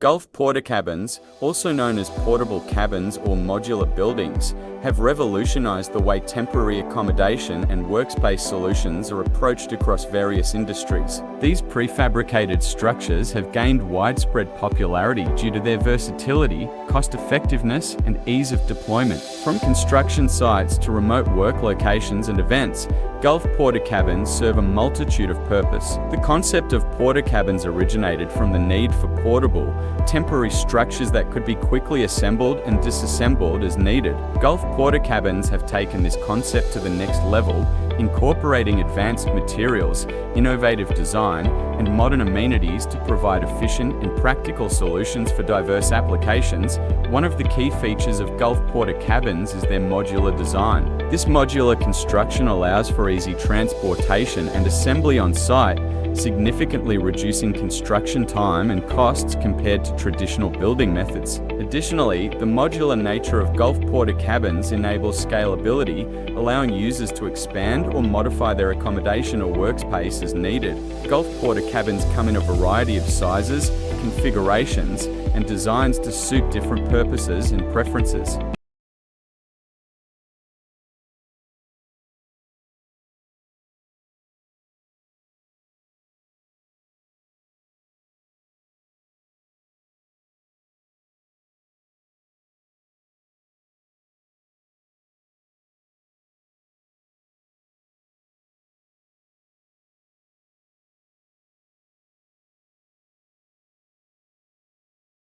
Gulf PortaCabins, also known as portable cabins or modular buildings, have revolutionized the way temporary accommodation and workspace solutions are approached across various industries. These prefabricated structures have gained widespread popularity due to their versatility, cost-effectiveness, and ease of deployment. From construction sites to remote work locations and events, Gulf PortaCabins serve a multitude of purposes. The concept of PortaCabins originated from the need for portable, temporary structures that could be quickly assembled and disassembled as needed. Gulf PortaCabins have taken this concept to the next level, incorporating advanced materials, innovative design, and modern amenities to provide efficient and practical solutions for diverse applications. One of the key features of Gulf PortaCabins is their modular design. This modular construction allows for easy transportation and assembly on site, significantly reducing construction time and costs compared to traditional building methods. Additionally, the modular nature of Gulf PortaCabins enables scalability, allowing users to expand or modify their accommodation or workspace as needed. Gulf PortaCabins come in a variety of sizes, configurations, and designs to suit different purposes and preferences.